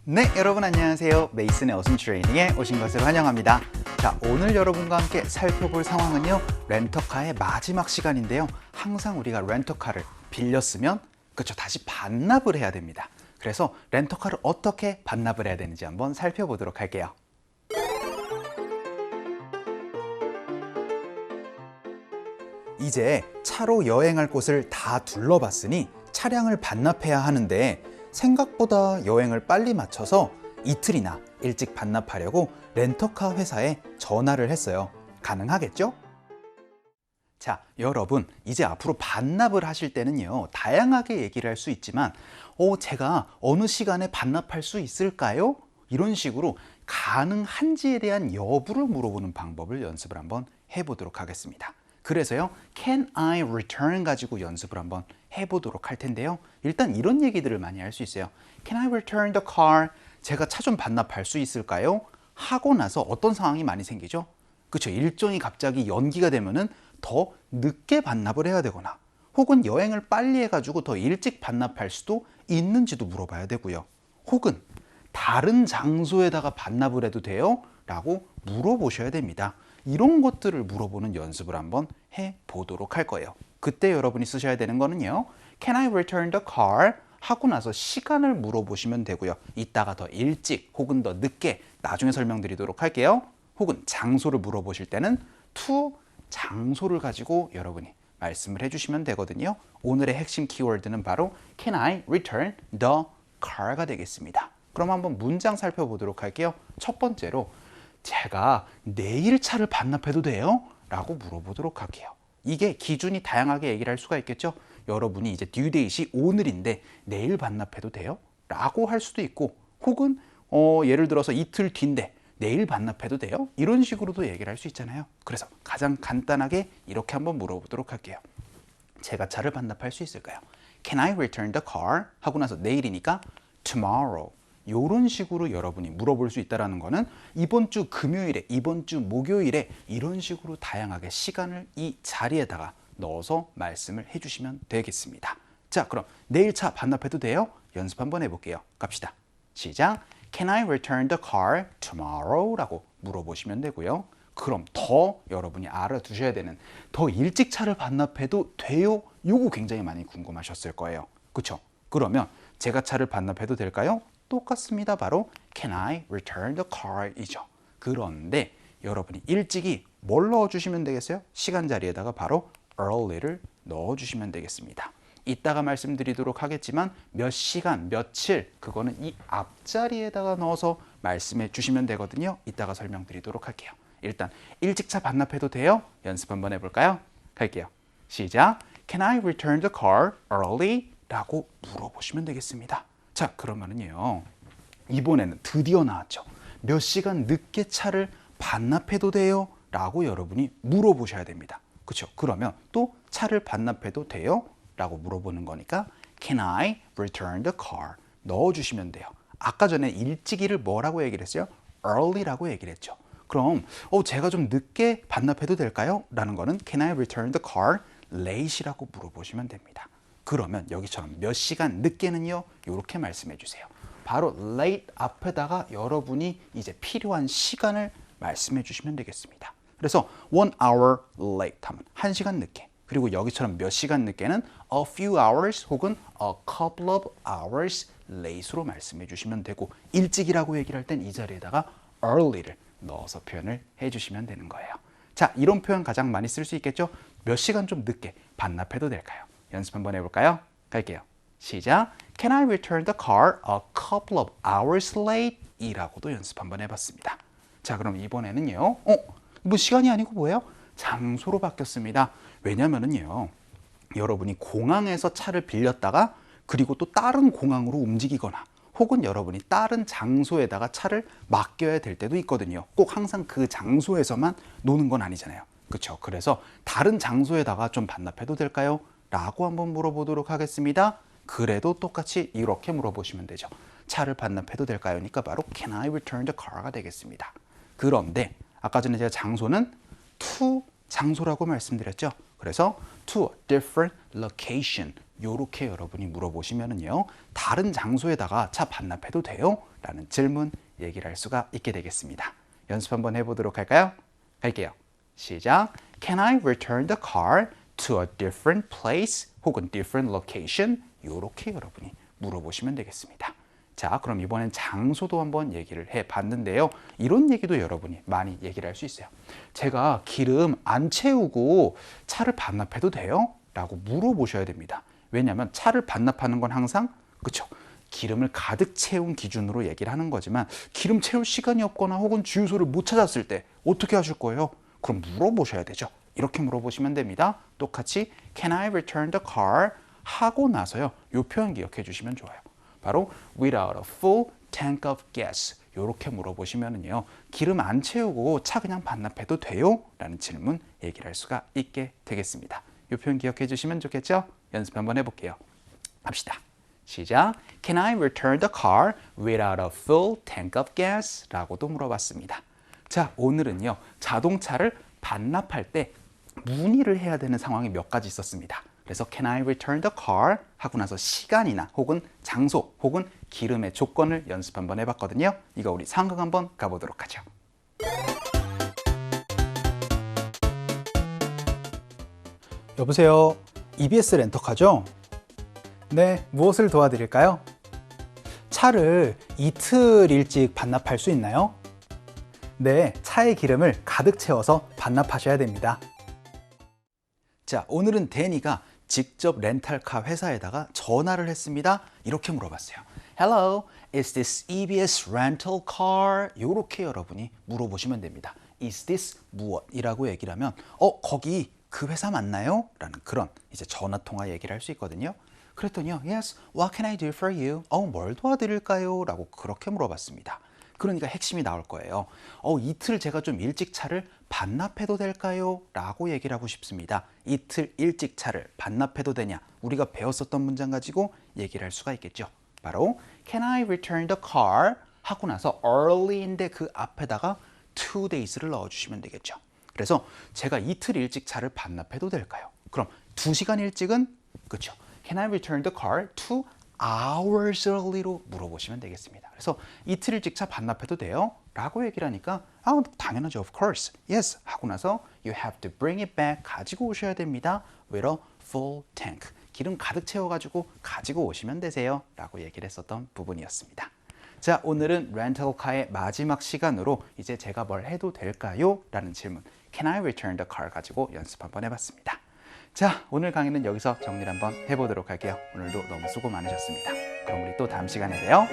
네, 여러분 안녕하세요. 메이슨의 어순 트레이닝에 오신 것을 환영합니다. 자, 오늘 여러분과 함께 살펴볼 상황은요, 렌터카의 마지막 시간인데요. 항상 우리가 렌터카를 빌렸으면 그쵸, 다시 반납을 해야 됩니다. 그래서 렌터카를 어떻게 반납을 해야 되는지 한번 살펴보도록 할게요. 이제 차로 여행할 곳을 다 둘러봤으니 차량을 반납해야 하는데 생각보다 여행을 빨리 마쳐서 이틀이나 일찍 반납하려고 렌터카 회사에 전화를 했어요. 가능하겠죠? 자, 여러분, 이제 앞으로 반납을 하실 때는요, 다양하게 얘기를 할 수 있지만 제가 어느 시간에 반납할 수 있을까요? 이런 식으로 가능한지에 대한 여부를 물어보는 방법을 연습을 한번 해보도록 하겠습니다. 그래서요, can I return 가지고 연습을 한번 해보도록 할 텐데요. 일단 이런 얘기들을 많이 할 수 있어요. Can I return the car? 제가 차 좀 반납할 수 있을까요? 하고 나서 어떤 상황이 많이 생기죠? 그렇죠. 일정이 갑자기 연기가 되면은 더 늦게 반납을 해야 되거나 혹은 여행을 빨리 해가지고 더 일찍 반납할 수도 있는지도 물어봐야 되고요. 혹은 다른 장소에다가 반납을 해도 돼요? 라고 물어보셔야 됩니다. 이런 것들을 물어보는 연습을 한번 해보도록 할 거예요. 그때 여러분이 쓰셔야 되는 거는요, Can I return the car? 하고 나서 시간을 물어보시면 되고요. 이따가 더 일찍 혹은 더 늦게 나중에 설명드리도록 할게요. 혹은 장소를 물어보실 때는 to 장소를 가지고 여러분이 말씀을 해주시면 되거든요. 오늘의 핵심 키워드는 바로 Can I return the car가 되겠습니다. 그럼 한번 문장 살펴보도록 할게요. 첫 번째로 제가 내일 차를 반납해도 돼요? 라고 물어보도록 할게요. 이게 기준이 다양하게 얘기를 할 수가 있겠죠. 여러분이 이제 due date이 오늘인데 내일 반납해도 돼요? 라고 할 수도 있고, 혹은 예를 들어서 이틀 뒤인데 내일 반납해도 돼요? 이런 식으로도 얘기를 할 수 있잖아요. 그래서 가장 간단하게 이렇게 한번 물어보도록 할게요. 제가 차를 반납할 수 있을까요? Can I return the car? 하고 나서 내일이니까 tomorrow. 이런 식으로 여러분이 물어볼 수 있다는 거는 이번 주 금요일에, 이번 주 목요일에 이런 식으로 다양하게 시간을 이 자리에다가 넣어서 말씀을 해주시면 되겠습니다. 자, 그럼 내일 차 반납해도 돼요? 연습 한번 해볼게요. 갑시다. 시작. Can I return the car tomorrow? 라고 물어보시면 되고요. 그럼 더 여러분이 알아두셔야 되는, 더 일찍 차를 반납해도 돼요? 요거 굉장히 많이 궁금하셨을 거예요. 그쵸? 그러면 제가 차를 반납해도 될까요? 똑같습니다. 바로 Can I return the car? 이죠. 그런데 여러분이 일찍이 뭘 넣어주시면 되겠어요? 시간 자리에다가 바로 early를 넣어주시면 되겠습니다. 이따가 말씀드리도록 하겠지만 몇 시간, 며칠, 그거는 이 앞자리에다가 넣어서 말씀해 주시면 되거든요. 이따가 설명드리도록 할게요. 일단 일찍 차 반납해도 돼요? 연습 한번 해볼까요? 갈게요. 시작. Can I return the car early? 라고 물어보시면 되겠습니다. 자, 그러면은요, 이번에는 드디어 나왔죠. 몇 시간 늦게 차를 반납해도 돼요? 라고 여러분이 물어보셔야 됩니다. 그렇죠? 그러면 또 차를 반납해도 돼요? 라고 물어보는 거니까 Can I return the car? 넣어주시면 돼요. 아까 전에 일찍이를 뭐라고 얘기를 했어요? early라고 얘기를 했죠. 그럼 제가 좀 늦게 반납해도 될까요? 라는 거는 Can I return the car late이라고 물어보시면 됩니다. 그러면 여기처럼 몇 시간 늦게는요, 이렇게 말씀해 주세요. 바로 late 앞에다가 여러분이 이제 필요한 시간을 말씀해 주시면 되겠습니다. 그래서 1 hour late 하면 1시간 늦게, 그리고 여기처럼 몇 시간 늦게는 a few hours 혹은 a couple of hours late로 말씀해 주시면 되고, 일찍이라고 얘기를 할 땐 이 자리에다가 early를 넣어서 표현을 해주시면 되는 거예요. 자, 이런 표현 가장 많이 쓸 수 있겠죠? 몇 시간 좀 늦게 반납해도 될까요? 연습 한번 해볼까요? 갈게요. 시작. Can I return the car a couple of hours late? 이라고도 연습 한번 해봤습니다. 자, 그럼 이번에는요. 이번 시간이 아니고 뭐예요? 장소로 바뀌었습니다. 왜냐면은요, 여러분이 공항에서 차를 빌렸다가 그리고 또 다른 공항으로 움직이거나 혹은 여러분이 다른 장소에다가 차를 맡겨야 될 때도 있거든요. 꼭 항상 그 장소에서만 노는 건 아니잖아요. 그렇죠? 그래서 다른 장소에다가 좀 반납해도 될까요? 라고 한번 물어보도록 하겠습니다. 그래도 똑같이 이렇게 물어보시면 되죠. 차를 반납해도 될까요? 니까 바로 Can I return the car가 되겠습니다. 그런데 아까 전에 제가 장소는 to 장소라고 말씀드렸죠. 그래서 to a different location, 요렇게 여러분이 물어보시면은요, 다른 장소에다가 차 반납해도 돼요? 라는 질문 얘기를 할 수가 있게 되겠습니다. 연습 한번 해보도록 할까요? 갈게요. 시작. Can I return the car to a different place? 혹은 different location? 요렇게 여러분이 물어보시면 되겠습니다. 자, 그럼 이번엔 장소도 한번 얘기를 해봤는데요. 이런 얘기도 여러분이 많이 얘기를 할 수 있어요. 제가 기름 안 채우고 차를 반납해도 돼요? 라고 물어보셔야 됩니다. 왜냐하면 차를 반납하는 건 항상 그쵸? 기름을 가득 채운 기준으로 얘기를 하는 거지만 기름 채울 시간이 없거나 혹은 주유소를 못 찾았을 때 어떻게 하실 거예요? 그럼 물어보셔야 되죠. 이렇게 물어보시면 됩니다. 똑같이 Can I return the car? 하고 나서요. 이 표현 기억해 주시면 좋아요. 바로 without a full tank of gas. 이렇게 물어보시면은요. 기름 안 채우고 차 그냥 반납해도 돼요? 라는 질문 얘기를 할 수가 있게 되겠습니다. 이 표현 기억해 주시면 좋겠죠? 연습 한번 해볼게요. 합시다. 시작. Can I return the car without a full tank of gas? 라고도 물어봤습니다. 자, 오늘은요. 자동차를 반납할 때 문의를 해야 되는 상황이 몇 가지 있었습니다. 그래서 Can I return the car? 하고 나서 시간이나 혹은 장소 혹은 기름의 조건을 연습 한번 해봤거든요. 이거 우리 상황 한번 가보도록 하죠. 여보세요. EBS 렌터카죠? 네, 무엇을 도와드릴까요? 차를 이틀 일찍 반납할 수 있나요? 네, 차의 기름을 가득 채워서 반납하셔야 됩니다. 자, 오늘은 데니가 직접 렌탈카 회사에다가 전화를 했습니다. 이렇게 물어봤어요. Hello, is this EBS rental car? 이렇게 여러분이 물어보시면 됩니다. Is this 무엇이라고 얘기를 하면 거기 그 회사 맞나요? 라는 그런 이제 전화 통화 얘기를 할 수 있거든요. 그랬더니요. Yes, what can I do for you? 뭘 도와드릴까요? 라고 그렇게 물어봤습니다. 그러니까 핵심이 나올 거예요. 이틀 제가 좀 일찍 차를 반납해도 될까요? 라고 얘기를 하고 싶습니다. 이틀 일찍 차를 반납해도 되냐? 우리가 배웠었던 문장 가지고 얘기를 할 수가 있겠죠. 바로 Can I return the car? 하고 나서 early인데 그 앞에다가 2days를 넣어주시면 되겠죠. 그래서 제가 이틀 일찍 차를 반납해도 될까요? 그럼 2시간 일찍은 그렇죠. Can I return the car 2 hours early로 물어보시면 되겠습니다. 그래서 이틀 일찍 차 반납해도 돼요? 라고 얘기를 하니까 당연하죠. Of course. Yes. 하고 나서 You have to bring it back. 가지고 오셔야 됩니다. With a full tank. 기름 가득 채워가지고 가지고 오시면 되세요. 라고 얘기를 했었던 부분이었습니다. 자, 오늘은 렌탈카의 마지막 시간으로 이제 제가 뭘 해도 될까요? 라는 질문 Can I return the car? 가지고 연습 한번 해봤습니다. 자, 오늘 강의는 여기서 정리를 한번 해보도록 할게요. 오늘도 너무 수고 많으셨습니다. 그럼 우리 또 다음 시간에 봬요.